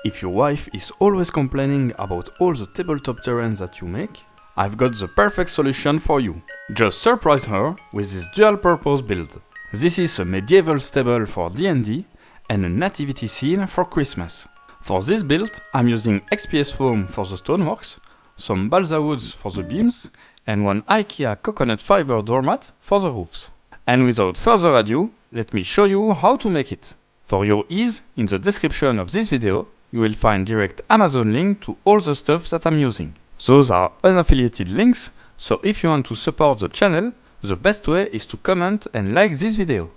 If your wife is always complaining about all the tabletop terrain that you make, I've got the perfect solution for you. Just surprise her with this dual-purpose build. This is a medieval stable for D&D and a nativity scene for Christmas. For this build, I'm using XPS Foam for the stoneworks, some balsa woods for the beams, and one IKEA coconut fiber doormat for the roofs. And without further ado, let me show you how to make it. For your ease, in the description of this video, you will find direct Amazon link to all the stuff that I'm using. Those are unaffiliated links, so if you want to support the channel, the best way is to comment and like this video.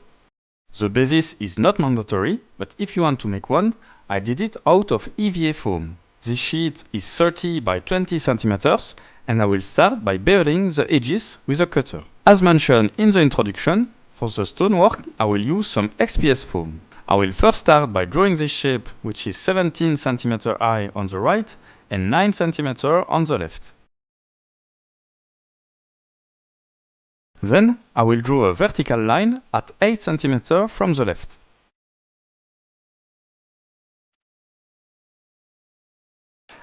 The basis is not mandatory, but if you want to make one, I did it out of EVA foam. This sheet is 30 by 20 centimeters, and I will start by beveling the edges with a cutter. As mentioned in the introduction, for the stonework I will use some XPS foam. I will first start by drawing this shape, which is 17 cm high on the right and 9 cm on the left. Then I will draw a vertical line at 8 cm from the left.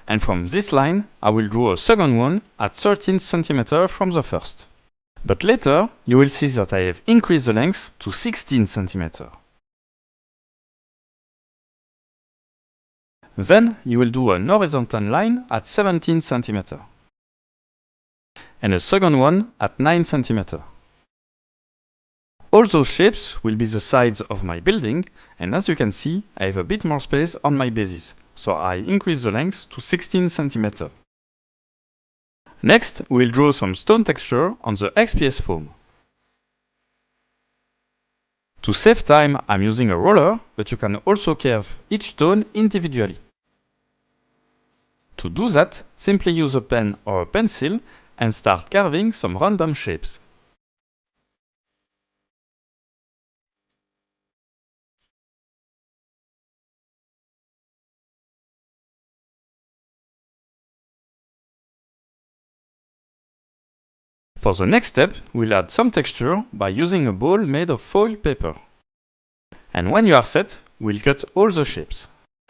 And from this line, I will draw a second one at 13 cm from the first. But later, you will see that I have increased the length to 16 cm. Then you will do an horizontal line at 17 cm. And a second one at 9 cm. All those shapes will be the sides of my building, and as you can see, I have a bit more space on my bases, so I increase the length to 16 cm. Next, we'll draw some stone texture on the XPS foam. To save time, I'm using a roller, but you can also carve each stone individually. To do that, simply use a pen or a pencil and start carving some random shapes. For the next step, we'll add some texture by using a ball made of foil paper. And when you are set, we'll cut all the shapes.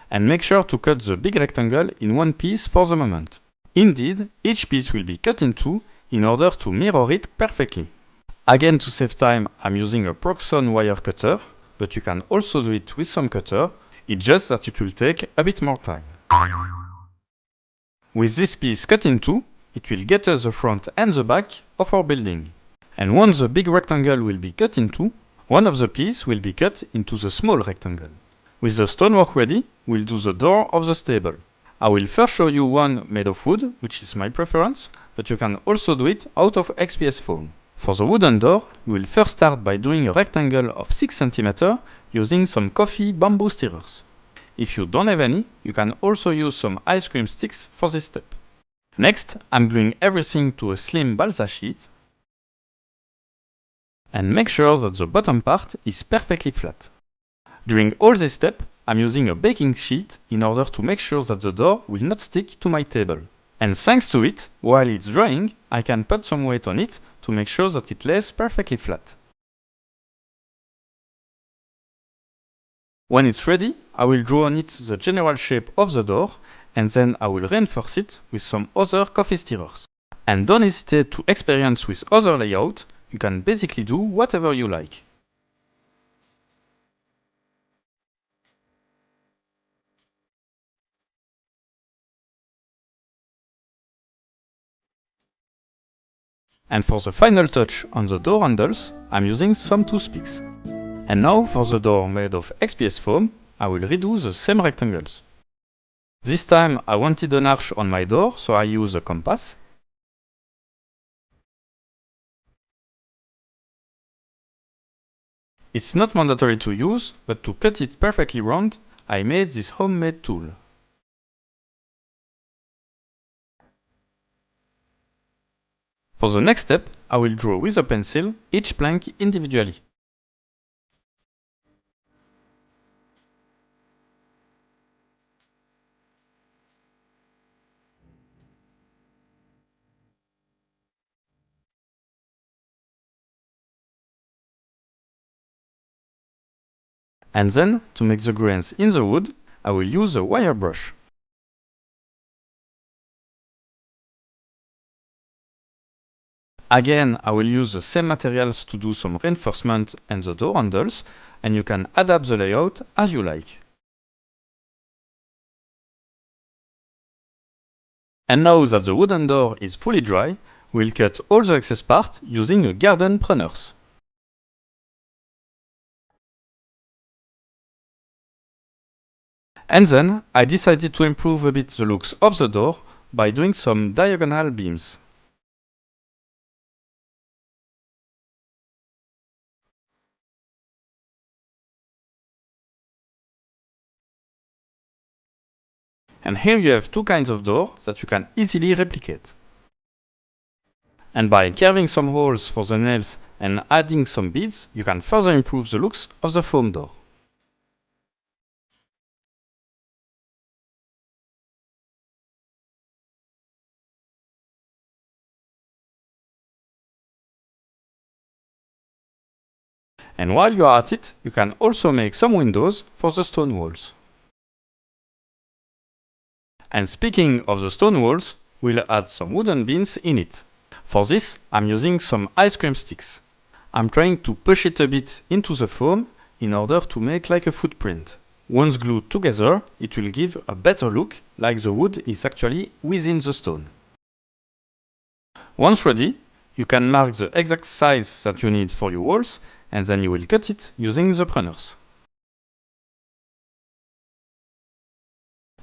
And make sure to cut the big rectangle in one piece for the moment. Indeed, each piece will be cut in two in order to mirror it perfectly. Again, to save time, I'm using a Proxxon wire cutter, but you can also do it with some cutter, it's just that it will take a bit more time. With this piece cut in two, it will get us the front and the back of our building. And once the big rectangle will be cut in two, one of the pieces will be cut into the small rectangle. With the stonework ready, we'll do the door of the stable. I will first show you one made of wood, which is my preference, but you can also do it out of XPS foam. For the wooden door, we will first start by doing a rectangle of 6 cm using some coffee bamboo stirrers. If you don't have any, you can also use some ice cream sticks for this step. Next, I'm gluing everything to a slim balsa sheet and make sure that the bottom part is perfectly flat. During all this step, I'm using a baking sheet in order to make sure that the door will not stick to my table. And thanks to it, while it's drying, I can put some weight on it to make sure that it lays perfectly flat. When it's ready, I will draw on it the general shape of the door, and then I will reinforce it with some other coffee stirrers. And don't hesitate to experiment with other layouts, you can basically do whatever you like. And for the final touch on the door handles, I'm using some toothpicks. And now for the door made of XPS foam, I will redo the same rectangles. This time I wanted an arch on my door, so I use a compass. It's not mandatory to use, but to cut it perfectly round, I made this homemade tool. For the next step, I will draw with a pencil each plank individually. And then, to make the grains in the wood, I will use a wire brush. Again, I will use the same materials to do some reinforcement and the door handles, and you can adapt the layout as you like. And now that the wooden door is fully dry, we'll cut all the excess part using a garden pruners. And then, I decided to improve a bit the looks of the door by doing some diagonal beams. And here you have two kinds of door that you can easily replicate. And by carving some holes for the nails and adding some beads, you can further improve the looks of the foam door. And while you are at it, you can also make some windows for the stone walls. And speaking of the stone walls, we'll add some wooden beams in it. For this, I'm using some ice cream sticks. I'm trying to push it a bit into the foam in order to make like a footprint. Once glued together, it will give a better look, like the wood is actually within the stone. Once ready, you can mark the exact size that you need for your walls, and then you will cut it using the pruners.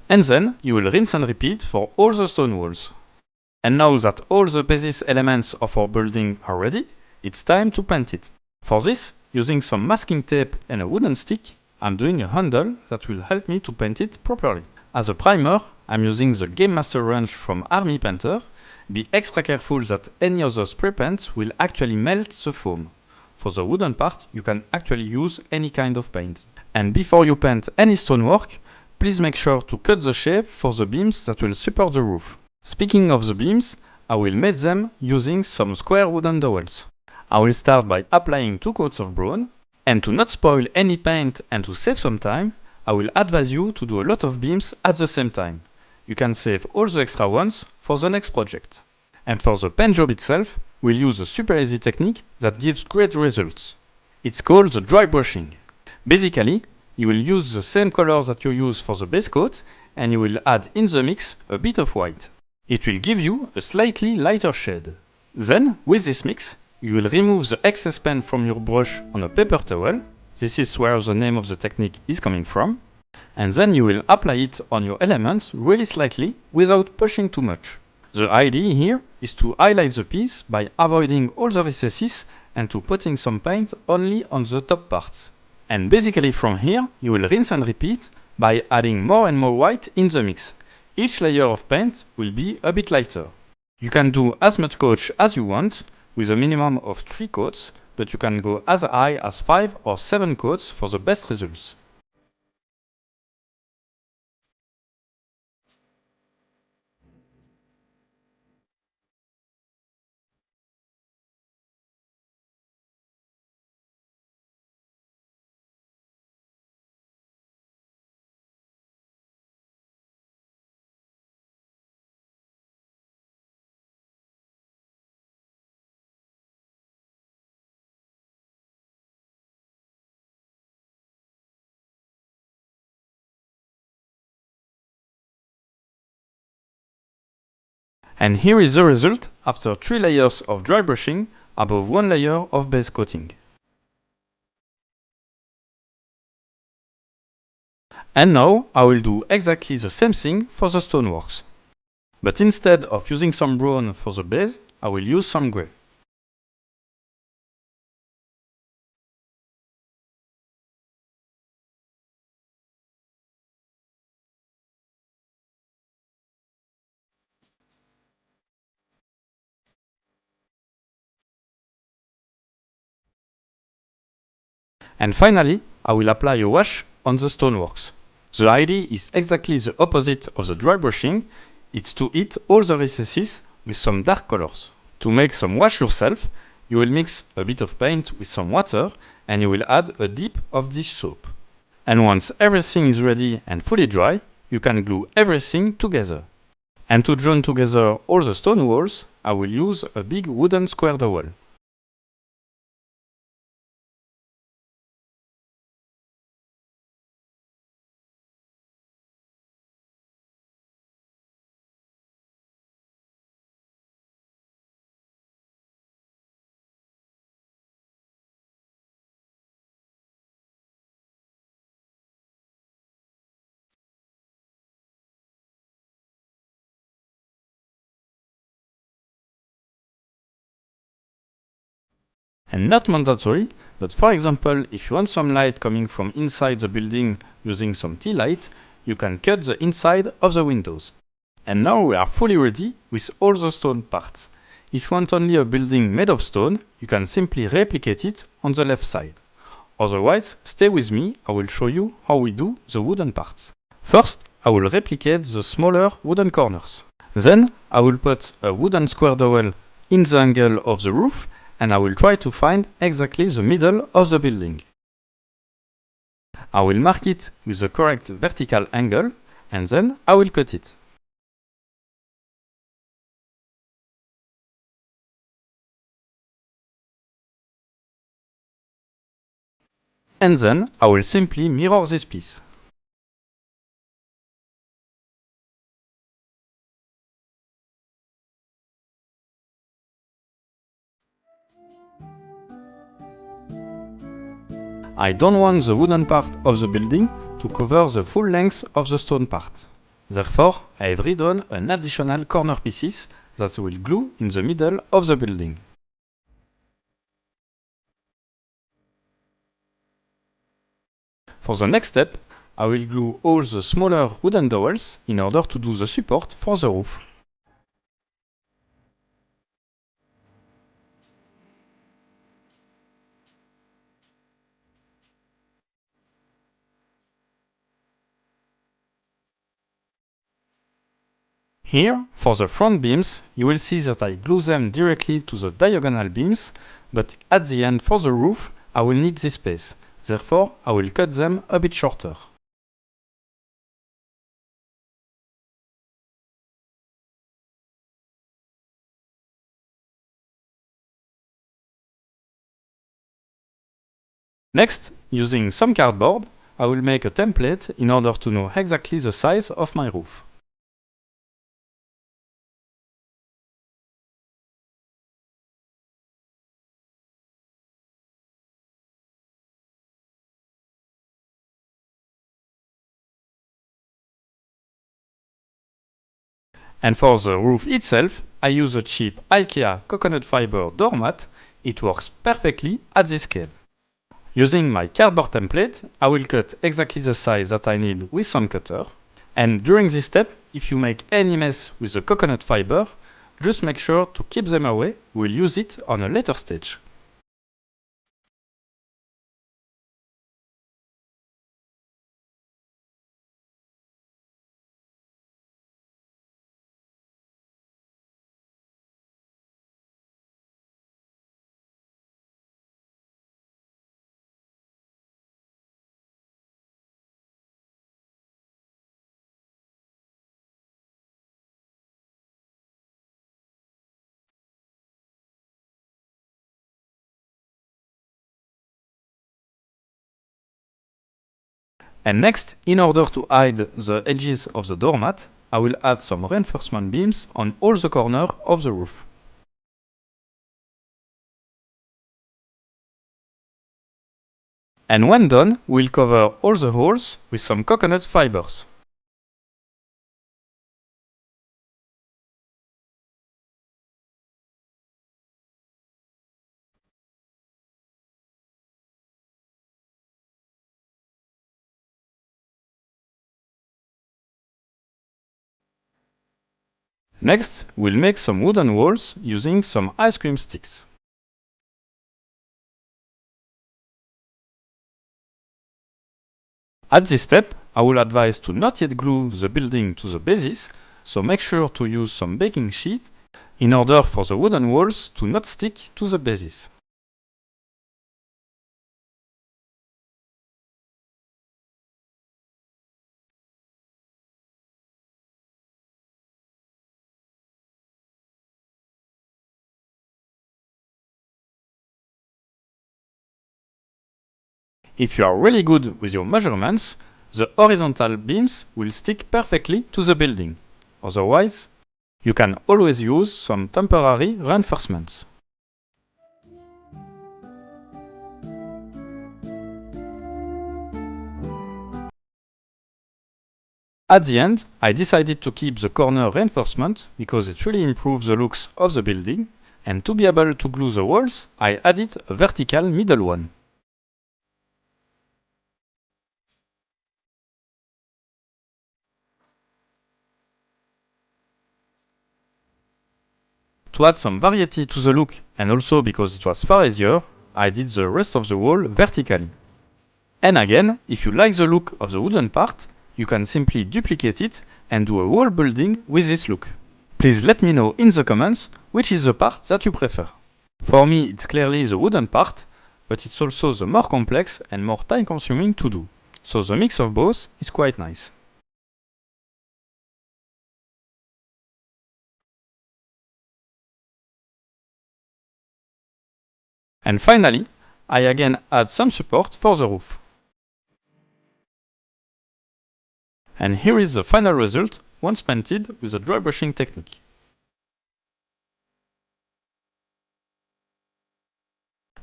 And then you will rinse and repeat for all the stone walls. And now that all the basis elements of our building are ready, it's time to paint it. For this, using some masking tape and a wooden stick, I'm doing a handle that will help me to paint it properly. As a primer, I'm using the Game Master range from Army Painter. Be extra careful that any other spray paint will actually melt the foam. For the wooden part, you can actually use any kind of paint. And before you paint any stonework, please make sure to cut the shape for the beams that will support the roof. Speaking of the beams, I will make them using some square wooden dowels. I will start by applying 2 coats of brown, and to not spoil any paint and to save some time, I will advise you to do a lot of beams at the same time. You can save all the extra ones for the next project. And for the paint job itself, we'll use a super easy technique that gives great results. It's called the dry brushing. Basically, you will use the same color that you use for the base coat, and you will add in the mix a bit of white. It will give you a slightly lighter shade. Then, with this mix, you will remove the excess paint from your brush on a paper towel. This is where the name of the technique is coming from. And then you will apply it on your elements really slightly without pushing too much. The idea here is to highlight the piece by avoiding all the recesses and to putting some paint only on the top parts. And basically from here, you will rinse and repeat by adding more and more white in the mix. Each layer of paint will be a bit lighter. You can do as much coat as you want, with a minimum of 3 coats, but you can go as high as 5 or 7 coats for the best results. And here is the result after 3 layers of dry brushing above 1 layer of base coating. And now I will do exactly the same thing for the stoneworks. But instead of using some brown for the base, I will use some grey. And finally, I will apply a wash on the stoneworks. The idea is exactly the opposite of the dry brushing. It's to hit all the recesses with some dark colors. To make some wash yourself, you will mix a bit of paint with some water and you will add a dip of dish soap. And once everything is ready and fully dry, you can glue everything together. And to join together all the stone walls, I will use a big wooden square dowel. And not mandatory, but for example, if you want some light coming from inside the building using some tea light, you can cut the inside of the windows. And now we are fully ready with all the stone parts. If you want only a building made of stone, you can simply replicate it on the left side. Otherwise, stay with me, I will show you how we do the wooden parts. First, I will replicate the smaller wooden corners. Then, I will put a wooden square dowel in the angle of the roof, and I will try to find exactly the middle of the building. I will mark it with the correct vertical angle, and then I will cut it. And then I will simply mirror this piece. I don't want the wooden part of the building to cover the full length of the stone part. Therefore, I have redone an additional corner pieces that will glue in the middle of the building. For the next step, I will glue all the smaller wooden dowels in order to do the support for the roof. Here, for the front beams, you will see that I glue them directly to the diagonal beams, but at the end for the roof, I will need this space. Therefore, I will cut them a bit shorter. Next, using some cardboard, I will make a template in order to know exactly the size of my roof. And for the roof itself, I use a cheap IKEA coconut fiber doormat. It works perfectly at this scale. Using my cardboard template, I will cut exactly the size that I need with some cutter. And during this step, if you make any mess with the coconut fiber, just make sure to keep them away. We'll use it on a later stage. And next, in order to hide the edges of the doormat, I will add some reinforcement beams on all the corners of the roof. And when done, we'll cover all the holes with some coconut fibers. Next, we'll make some wooden walls using some ice cream sticks. At this step, I will advise to not yet glue the building to the basis, so make sure to use some baking sheet in order for the wooden walls to not stick to the basis. If you are really good with your measurements, the horizontal beams will stick perfectly to the building. Otherwise, you can always use some temporary reinforcements. At the end, I decided to keep the corner reinforcement because it really improves the looks of the building, and to be able to glue the walls, I added a vertical middle one. To add some variety to the look, and also because it was far easier, I did the rest of the wall vertically. And again, if you like the look of the wooden part, you can simply duplicate it and do a whole building with this look. Please let me know in the comments which is the part that you prefer. For me, it's clearly the wooden part, but it's also the more complex and more time consuming to do. So the mix of both is quite nice. And finally, I again add some support for the roof. And here is the final result once painted with a dry brushing technique.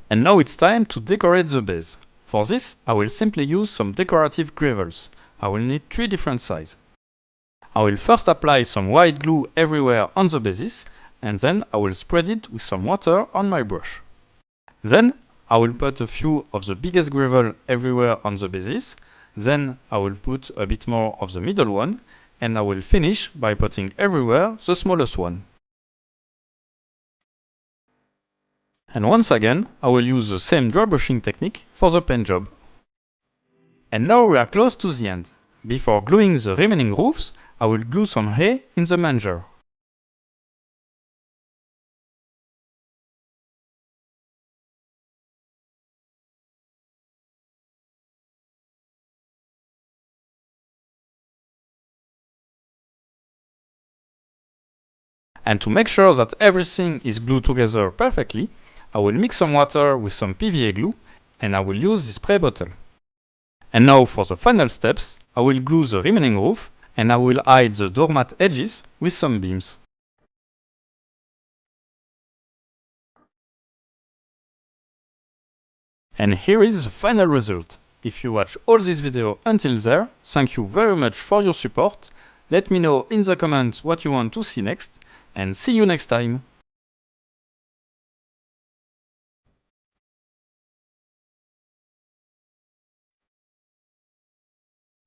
And now it's time to decorate the base. For this, I will simply use some decorative gravels. I will need 3 different sizes. I will first apply some white glue everywhere on the basis, and then I will spread it with some water on my brush. Then I will put a few of the biggest gravel everywhere on the basis, then I will put a bit more of the middle one, and I will finish by putting everywhere the smallest one. And once again, I will use the same dry brushing technique for the paint job. And now we are close to the end. Before gluing the remaining roofs, I will glue some hay in the manger. And to make sure that everything is glued together perfectly, I will mix some water with some PVA glue and I will use this spray bottle. And now for the final steps, I will glue the remaining roof and I will hide the doormat edges with some beams. And here is the final result. If you watch all this video until there, thank you very much for your support. Let me know in the comments what you want to see next, and see you next time!